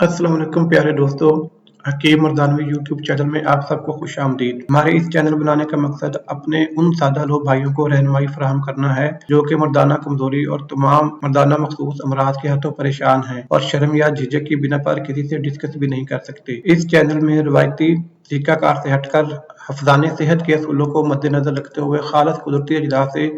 अस्सलाम वालेकुम प्यारे दोस्तों। हकीम मर्दानवी यूट्यूब चैनल में आप सबको खुश आमदीद। हमारे इस चैनल बनाने का मकसद अपने उन सादा लो भाइयों को रहनुमाई फराहम करना है जो कि मर्दाना कमजोरी और तमाम मर्दाना मखसूस अमराज के हाथों परेशान हैं और शर्म या झिझक की बिना पर किसी से डिस्कस भी नहीं कर सकते। इस चैनल में रवायती तरीकाकार से हटकर हफ्जाने सेहत के असूलों को मद्देनजर रखते हुए खालस कुदरती अजला से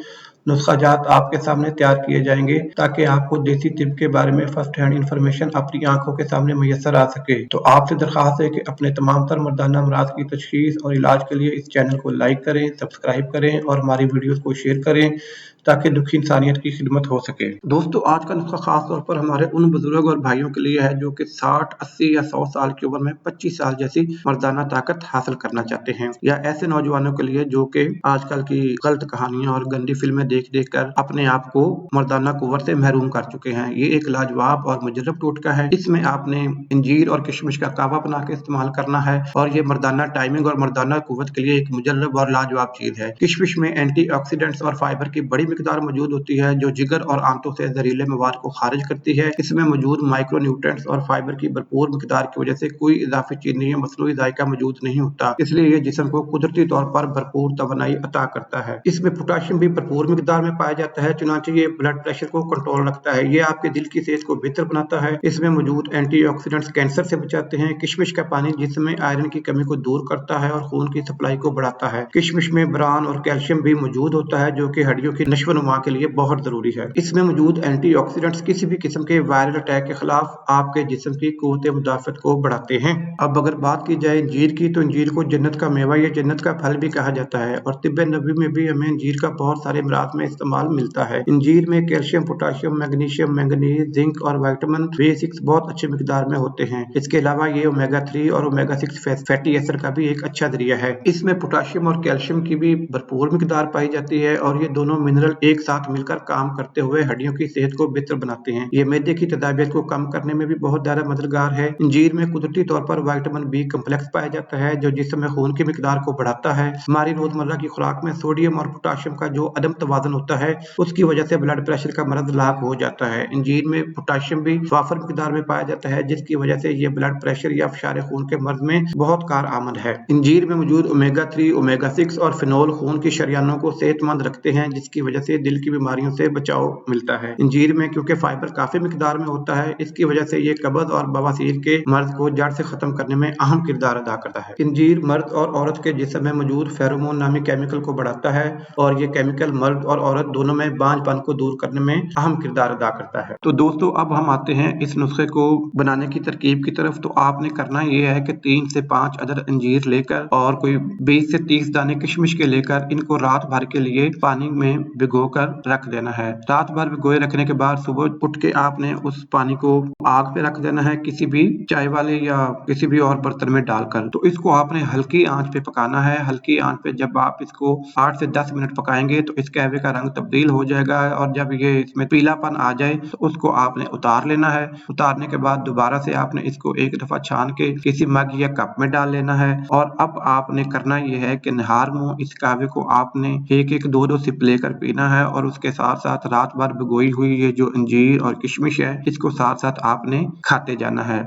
नुस्खाजात आपके सामने तैयार किए जाएंगे ताकि आपको देसी तिब के बारे में फर्स्ट हैंड इंफॉर्मेशन अपनी आंखों के सामने मैसर आ सके। तो आपसे दरख्वास्त है कि अपने तमाम तर मर्दाना अमराज की तशखीस और इलाज के लिए इस चैनल को लाइक करें, सब्सक्राइब करें और हमारी वीडियोस को शेयर करें ताकि दुखी इंसानियत की खिदमत हो सके। दोस्तों, आज का नुस्खा खास तौर पर हमारे उन बुजुर्ग और भाइयों के लिए है जो कि 60, 80 या 100 साल की उम्र में 25 साल जैसी मर्दाना ताकत हासिल करना चाहते हैं, या ऐसे नौजवानों के लिए जो कि आजकल की गलत कहानियां और गंदी फिल्में देख देख कर अपने आप को मर्दाना कुव्वत से महरूम कर चुके हैं। ये एक लाजवाब और मुजर्रब टोटका है। इसमें आपने इंजीर और किशमिश का कावा बना के इस्तेमाल करना है और ये मर्दाना टाइमिंग और मर्दाना कुव्वत के लिए एक मुजर्रब और लाजवाब चीज है। किशमिश में एंटीऑक्सीडेंट्स और फाइबर की बड़ी मिकदार मौजूद होती है जो जिगर और आंतों से जहरीले मवाद को खारिज करती है। इसमें मौजूद माइक्रो न्यूट्रिएंट्स और फाइबर की भरपूर मिकदार की वजह से कोई इजाफी चीनी या मसनूई जायका मौजूद नहीं होता, इसलिए ये जिस्म को कुदरती तौर पर भरपूर तवानाई अता करता है। इसमें पोटाशियम भी भरपूर मिकदार में पाया जाता है, चुनांचे ये ब्लड प्रेशर को कंट्रोल रखता है। ये आपके दिल की सेहत को बेहतर बनाता है। इसमें मौजूद एंटीऑक्सीडेंट्स कैंसर से बचाते हैं। किशमिश का पानी जिस्म में आयरन की कमी को दूर करता है और खून की सप्लाई को बढ़ाता है। किशमिश में बोरान और कैल्शियम भी मौजूद होता है जो कि हड्डियों की नश्व-नुमा के लिए बहुत जरूरी है। इसमें मौजूद एंटीऑक्सीडेंट्स किसी भी किस्म के वायरल अटैक के खिलाफ आपके जिस्म की कुव्वत मुदाफत को बढ़ाते हैं। अब अगर बात की जाए इंजीर की, तो इंजीर को जन्नत का मेवा या जन्नत का फल भी कहा जाता है और तिब्बे नबवी में भी हमें इंजीर का बहुत सारे अमराज में इस्तेमाल मिलता है। इंजीर में calcium, potassium, magnesium, manganese, zinc और विटामिन B6 बहुत अच्छी मिकदार में होते हैं। इसके अलावा ये ओमेगा 3 और ओमेगा 6 फैटी एसिड का भी एक अच्छा जरिया है। इसमें पोटाशियम और कैल्शियम की भी भरपूर मिकदार पाई जाती है और ये दोनों मिनरल एक साथ मिलकर काम करते हुए हड्डियों की सेहत को बेहतर बनाते हैं। ये मैदे की तेजाबियत को कम करने में भी बहुत ज्यादा मददगार है। इंजीर में कुदरती तौर पर विटामिन B कम्प्लेक्स पाया जाता है जो जिस्म में खून की मिकदार को बढ़ाता है। हमारी रोजमर्रा की खुराक में सोडियम और पोटाशियम का जो अदम तवाज़ुन होता है उसकी वजह से ब्लड प्रेशर का मर्ज लाक हो जाता है। इंजीर में पोटाशियम भी वाफर मिकदार में पाया जाता है जिसकी वजह से ये ब्लड प्रेशर या फिशार खून के मर्ज में बहुत कार आमद है। इंजीर में मौजूद ओमेगा 3, ओमेगा 6 और फिनोल खून की शरियानों को सेहतमंद रखते हैं जिसकी वजह से दिल की बीमारियों से बचाव मिलता है। इंजीर में क्योंकि फाइबर काफी मिकदार में होता है इसकी वजह से ये कब्ज और बवासीर के मर्ज को जड़ से खत्म करने में अहम किरदार अदा करता है। इंजीर मर्द और औरत के जिस्म में मौजूद फेरोमोन नामी केमिकल को बढ़ाता है और ये केमिकल मर्द और औरत दोनों में बांझपन को दूर करने में अहम किरदार अदा करता है। तो दोस्तों, अब हम आते हैं इस नुस्खे को बनाने की तरकीब की तरफ। तो आपने करना ये है कि 3 से 5 अदद अंजीर लेकर और कोई 20 से 30 दाने किशमिश के लेकर इनको रात भर के लिए पानी में भिगो कर रख देना है। रात भर भिगोए रखने के बाद सुबह उठ के आपने उस पानी को आग पे रख देना है, किसी भी चाय वाले या किसी भी और बर्तन में डालकर। तो इसको आपने हल्की आंच पे पकाना है। हल्की आंच पे जब आप इसको 8 से 10 मिनट पकाएंगे तो इस कहवे का रंग तब्दील हो जाएगा और जब ये इसमें पीलापन आ जाए तो उसको आपने उतार लेना है। उतारने के बाद दोबारा से आपने इसको एक दफा छान के किसी मग या कप में डाल लेना है। और अब आपने करना यह है कि निहार मुंह इस कहवे को आपने एक एक दो सिप लेकर पीना है और उसके साथ साथ रात भर भिगोई हुई ये जो अंजीर और किशमिश है इसको साथ साथ आपने खाते जाना है।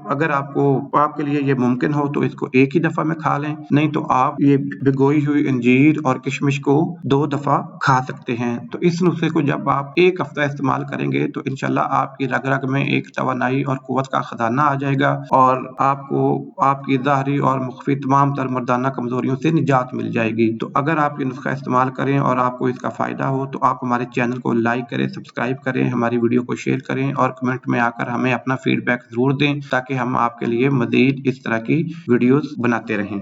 अगर आपके लिए ये मुमकिन हो तो इसको एक ही दफा में खा लें, नहीं तो आप ये भिगोई हुई अंजीर और किशमिश को 2 दफा खा सकते हैं। तो इस नुस्खे को जब आप एक हफ्ता इस्तेमाल करेंगे तो इंशाल्लाह आपकी रग रग में एक तवानाई और कुव्वत का खजाना आ जाएगा और आपको आपकी ज़ाहरी और मुख्फी तमाम तर मर्दाना कमजोरियों से निजात मिल जाएगी। तो अगर आप ये नुस्खा इस्तेमाल करें और आपको इसका फायदा हो तो आप हमारे चैनल को लाइक करें, सब्सक्राइब करें, हमारी वीडियो को शेयर करें और कमेंट में आकर हमें अपना फीडबैक जरूर दें ताकि हम आपके लिए मजीद इस तरह की वीडियोस बनाते रहें।